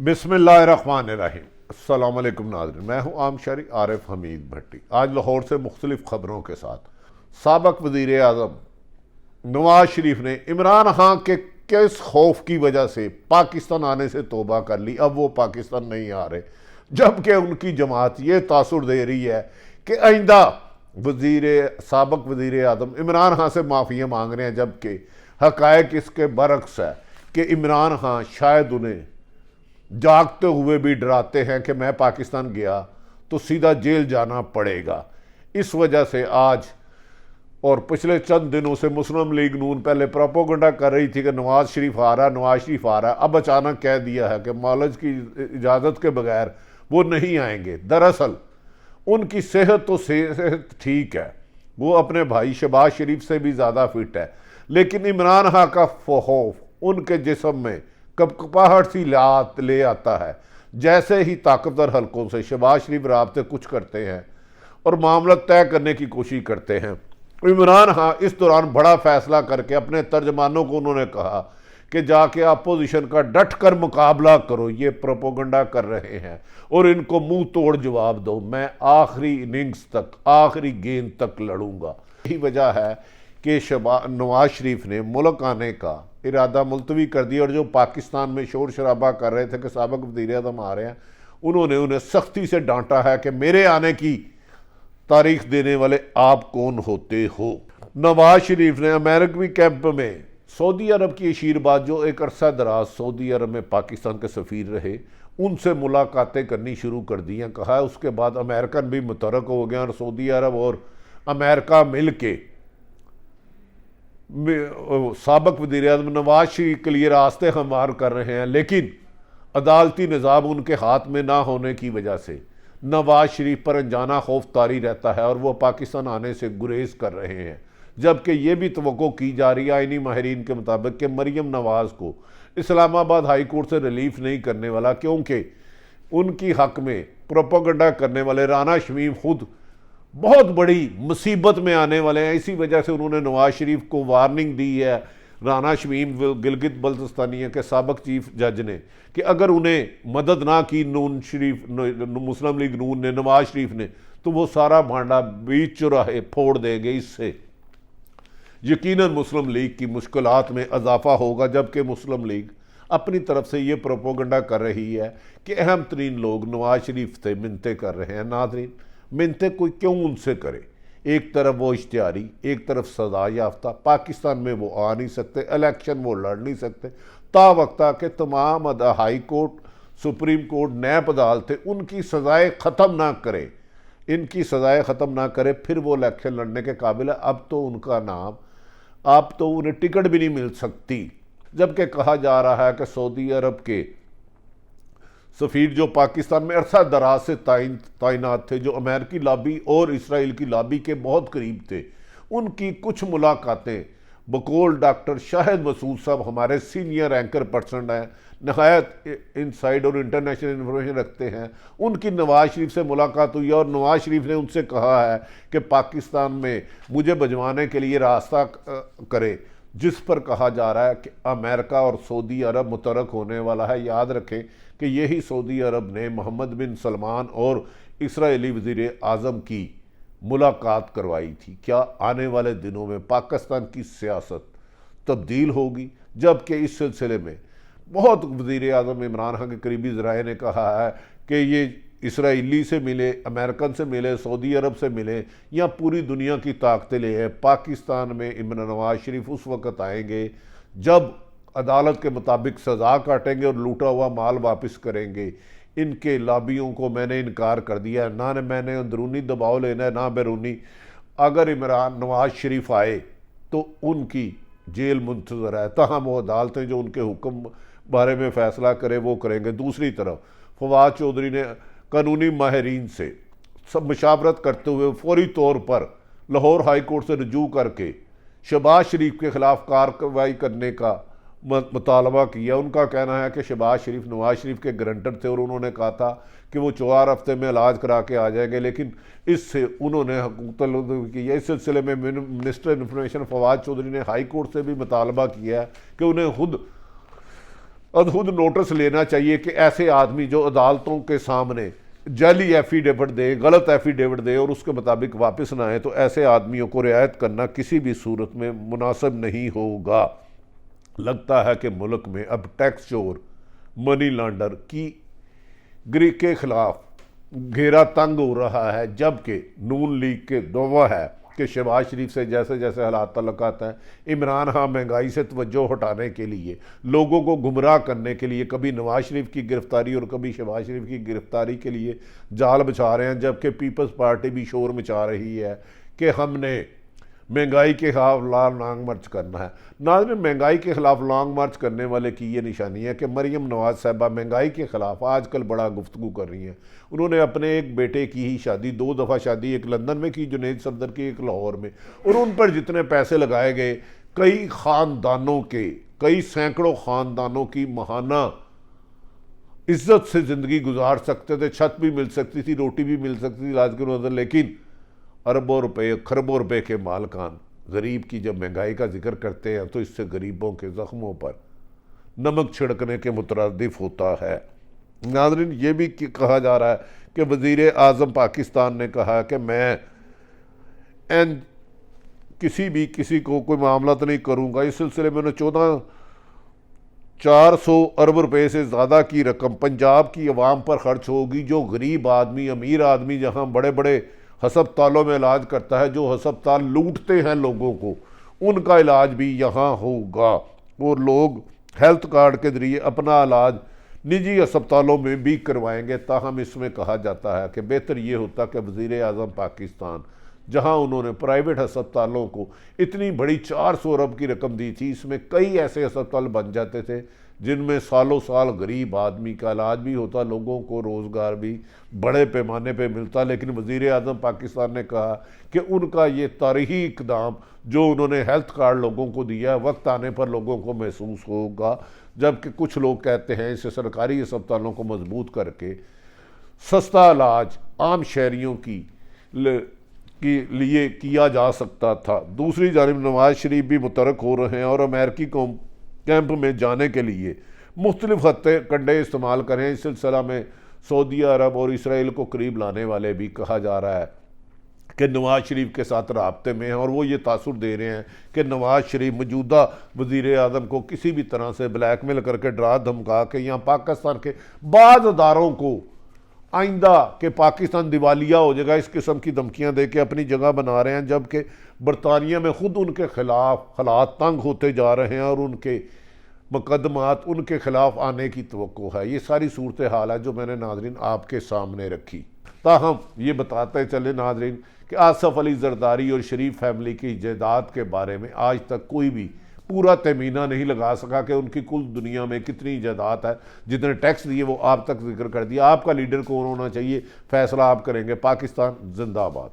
बिस्मिल्लाहिर्रहमानिर्रहीम। अस्सलाम वालेकुम नाज़रीन, मैं हूँ आम शहरी आरिफ हमीद भट्टी। आज लाहौर से मुख्तलिफ ख़बरों के साथ साबक वज़ीर आज़म नवाज शरीफ ने इमरान खान के किस खौफ की वजह से पाकिस्तान आने से तौबा कर ली, अब वो पाकिस्तान नहीं आ रहे, जबकि उनकी जमात ये तासुर दे रही है कि आइंदा साबक वज़ीर आज़म इमरान खान से माफ़ियाँ मांग रहे हैं, जबकि हक़ाइक़ इसके बरक्स है कि इमरान खान शायद उन्हें जागते हुए भी डराते हैं कि मैं पाकिस्तान गया तो सीधा जेल जाना पड़ेगा। इस वजह से आज और पिछले चंद दिनों से मुस्लिम लीग नून पहले प्रोपोगंडा कर रही थी कि नवाज शरीफ आ रहा, नवाज शरीफ आ रहा, अब अचानक कह दिया है कि मौलज की इजाज़त के बगैर वो नहीं आएंगे। दरअसल उनकी सेहत तो सेहत ठीक है, वो अपने भाई शहबाज शरीफ से भी ज़्यादा फिट है, लेकिन इमरान खान का खौफ उनके जिस्म में कपकपाहट सी ले आता है। जैसे ही ताकतवर हलकों से शहबाज शरीफ राब्ते कुछ करते हैं और मामला तय करने की कोशिश करते हैं, इमरान खान इस दौरान बड़ा फैसला करके अपने तर्जमानों को उन्होंने कहा कि जाके अपोजिशन का डट कर मुकाबला करो, ये प्रोपोगंडा कर रहे हैं और इनको मुंह तोड़ जवाब दो, मैं आखिरी इनिंग्स तक, आखिरी गेंद तक लड़ूंगा। यही वजह है कि नवाज शरीफ ने मुल्क आने का इरादा मुलतवी कर दिया और जो पाकिस्तान में शोर शराबा कर रहे थे कि साबक वज़ीर आज़म आ रहे हैं, उन्होंने उन्हें सख्ती से डांटा है कि मेरे आने की तारीख देने वाले आप कौन होते हो। नवाज शरीफ ने अमेरिकी कैंप में सऊदी अरब की अशीरबाद, जो एक अरसा दराज सऊदी अरब में पाकिस्तान के सफ़ीर रहे, उनसे मुलाकातें करनी शुरू कर दी हैं। कहा है उसके बाद अमेरिकन भी मुतरक हो गए और सऊदी अरब और अमेरिका मिल के साबक वज़ीर आज़म नवाज शरीफ के लिए रास्ते हमवार कर रहे हैं, लेकिन अदालती निज़ाम उनके हाथ में ना होने की वजह से नवाज शरीफ पर अनजाना खौफ तारी रहता है और वो पाकिस्तान आने से गुरेज कर रहे हैं। जबकि ये भी तवक्को की जा रही है आईनी माहिरीन के मुताबिक कि मरीम नवाज़ को इस्लामाबाद हाई कोर्ट से रिलीफ नहीं करने वाला, क्योंकि उनकी हक में प्रोपोगंडा करने वाले राना शमीम खुद बहुत बड़ी मुसीबत में आने वाले हैं। इसी वजह से उन्होंने नवाज शरीफ को वार्निंग दी है, राना शमीम गिलगित बल्तिस्तानिया के साबक चीफ जज ने, कि अगर उन्हें मदद ना की मुस्लिम लीग नून ने, नवाज शरीफ ने, तो वो सारा भांडा बीच चौराहे फोड़ देंगे। इससे यकीनन मुस्लिम लीग की मुश्किलात में इजाफा होगा, जबकि मुस्लिम लीग अपनी तरफ से ये प्रोपोगंडा कर रही है कि अहम तरीन लोग नवाज शरीफ से मिन्नतें कर रहे हैं। नाज़रीन, मिन्नतें कोई क्यों उनसे करे? एक तरफ वो इश्तिहारी, एक तरफ सजा याफ्ता, पाकिस्तान में वो आ नहीं सकते, इलेक्शन वो लड़ नहीं सकते, तावक्ता के तमाम हाई कोर्ट, सुप्रीम कोर्ट, नैब अदालतें उनकी सज़ाएँ ख़त्म ना करें, इनकी सज़ाएँ ख़त्म ना करे, फिर वो इलेक्शन लड़ने के काबिल है। अब तो उनका नाम, अब तो उन्हें टिकट भी नहीं मिल सकती। जबकि कहा जा रहा है कि सऊदी अरब के सफ़ीर जो पाकिस्तान में अरसा दराज से तैनात थे, जो अमेरिकी लॉबी और इसराइल की लॉबी के बहुत करीब थे, उनकी कुछ मुलाकातें बकौल डॉक्टर शाहिद मसूद साहब, हमारे सीनियर एंकर पर्सन हैं, नहायत इनसाइड और इंटरनेशनल इन्फॉर्मेशन रखते हैं, उनकी नवाज शरीफ से मुलाकात हुई और नवाज शरीफ ने उनसे कहा है कि पाकिस्तान में मुझे भिजवाने के लिए रास्ता करे, जिस पर कहा जा रहा है कि अमेरिका और सऊदी अरब मुतरक होने वाला है। याद रखें कि यही सऊदी अरब ने मोहम्मद बिन सलमान और इसराइली वज़ीर आज़म की मुलाकात करवाई थी। क्या आने वाले दिनों में पाकिस्तान की सियासत तब्दील होगी? जबकि इस सिलसिले में बहुत वज़ीर आज़म इमरान खान के करीबी ज़राए ने कहा है कि ये इसराइली से मिले, अमेरिकन से मिले, सऊदी अरब से मिले या पूरी दुनिया की ताकतें ले आए, पाकिस्तान में इमरान नवाज शरीफ उस वक़्त आएंगे जब अदालत के मुताबिक सज़ा काटेंगे और लूटा हुआ माल वापस करेंगे। इनके लॉबियों को मैंने इनकार कर दिया है, ना मैंने अंदरूनी दबाव लेना है ना बैरूनी। अगर इमरान नवाज शरीफ आए तो उनकी जेल मुंतज़र है, तहम वो अदालतें जो उनके हुक्म बारे में फ़ैसला करे वो करेंगे। दूसरी तरफ फवाद चौधरी ने कानूनी माहिरीन से सब मशावरत करते हुए फौरी तौर पर लाहौर हाई कोर्ट से रजू करके शहबाज शरीफ के ख़िलाफ़ कार्रवाई करने का मुतालबा किया। उनका कहना है कि शहबाज शरीफ नवाज शरीफ के गारंटर थे और उन्होंने कहा था कि वो 4 हफ्ते में इलाज करा के आ जाएंगे, लेकिन इससे उन्होंने हकूक़ तलब किया। इस सिलसिले में मिनिस्टर इन्फॉर्मेशन फवाद चौधरी ने हाई कोर्ट से भी मुतालबा किया है कि उन्हें खुद खुद नोटिस लेना चाहिए कि ऐसे आदमी जो अदालतों के सामने जाली एफिडेविट दे, गलत एफिडेविट दे और उसके मुताबिक वापस ना आए, तो ऐसे आदमियों को रियायत करना किसी भी सूरत में मुनासिब नहीं होगा। लगता है कि मुल्क में अब टैक्स चोर, मनी लॉन्डर की गिरी के खिलाफ घेरा तंग हो रहा है, जबकि नून लीग के दावा है कि शहबाज शरीफ से जैसे जैसे हालात तल्लुकात हैं, इमरान खान महंगाई से तवज्जो हटाने के लिए, लोगों को गुमराह करने के लिए कभी नवाज शरीफ की गिरफ्तारी और कभी शहबाज शरीफ की गिरफ्तारी के लिए जाल बिछा रहे हैं, जबकि पीपल्स पार्टी भी शोर मचा रही है कि हमने महंगाई के खिलाफ लॉन्ग मार्च करना है। नाज़रीन, महंगाई के खिलाफ लॉन्ग मार्च करने वाले की ये निशानी है कि मरीम नवाज साहबा महंगाई के खिलाफ आजकल बड़ा गुफ्तगू कर रही हैं। उन्होंने अपने एक बेटे की ही शादी 2 दफ़ा शादी, एक लंदन में की जुनैद सफदर की, एक लाहौर में, और उन पर जितने पैसे लगाए गए, कई ख़ानदानों के, कई सैकड़ों ख़ानदानों की माहाना इज्जत से ज़िंदगी गुजार सकते थे, छत भी मिल सकती थी, रोटी भी मिल सकती थी आज के नज़र, लेकिन अरबों रुपए, खरबों रुपए के मालकान गरीब की जब महंगाई का जिक्र करते हैं तो इससे गरीबों के ज़ख्मों पर नमक छिड़कने के मुतरद्दिफ होता है। नाज़रीन, ये भी कहा जा रहा है कि वज़ीर आज़म पाकिस्तान ने कहा कि मैं किसी को कोई मामला तो नहीं करूँगा। इस सिलसिले में 400 अरब रुपए से ज़्यादा की रकम पंजाब की अवाम पर खर्च होगी। जो गरीब आदमी, अमीर आदमी जहाँ बड़े बड़े हस्पतालों में इलाज करता है, जो हस्पताल लूटते हैं लोगों को, उनका इलाज भी यहाँ होगा और लोग हेल्थ कार्ड के ज़रिए अपना इलाज निजी अस्पतालों में भी करवाएंगे। ताहम इसमें कहा जाता है कि बेहतर ये होता कि वज़ीर आज़म पाकिस्तान, जहाँ उन्होंने प्राइवेट अस्पतालों को इतनी बड़ी 400 अरब की रकम दी थी, इसमें कई ऐसे अस्पताल बन जाते थे जिनमें सालों साल गरीब आदमी का इलाज भी होता, लोगों को रोज़गार भी बड़े पैमाने पे मिलता। लेकिन वज़ीर आज़म पाकिस्तान ने कहा कि उनका ये तारीख़ी इक़दाम जो उन्होंने हेल्थ कार्ड लोगों को दिया, वक्त आने पर लोगों को महसूस होगा। जबकि कुछ लोग कहते हैं इसे सरकारी अस्पतालों को मजबूत करके सस्ता इलाज आम शहरियों के लिए किया जा सकता था। दूसरी जानिब नवाज शरीफ भी मुतरक हो रहे हैं और अमेरिकी कैंप में जाने के लिए मुख्तलिफ हत्थे कंडे इस्तेमाल करें। इस सिलसिला में सऊदी अरब और इसराइल को करीब लाने वाले भी कहा जा रहा है कि नवाज शरीफ के साथ राब्ते में हैं और वो ये तासुर दे रहे हैं कि नवाज शरीफ मौजूदा वज़ीर आज़म को किसी भी तरह से ब्लैकमेल करके, डरा धमका के यहाँ पाकिस्तान के बाद अदारों को आइंदा कि पाकिस्तान दिवालिया हो जाएगा, इस किस्म की धमकियां दे के अपनी जगह बना रहे हैं। जबकि बरतानिया में खुद उनके खिलाफ हालात तंग होते जा रहे हैं और उनके मुकदमात उनके खिलाफ आने की तवक्को है। ये सारी सूरत हाल है जो मैंने नाजरीन आपके सामने रखी। ताहम ये बताते चले नाजरीन कि आसफ अली जरदारी और शरीफ फैमिली की जायदाद के बारे में आज तक कोई भी पूरा तमीना नहीं लगा सका कि उनकी कुल दुनिया में कितनी जायदाद है। जितने टैक्स दिए वो आप तक जिक्र कर दिया। आपका लीडर कौन होना चाहिए, फैसला आप करेंगे। पाकिस्तान जिंदाबाद।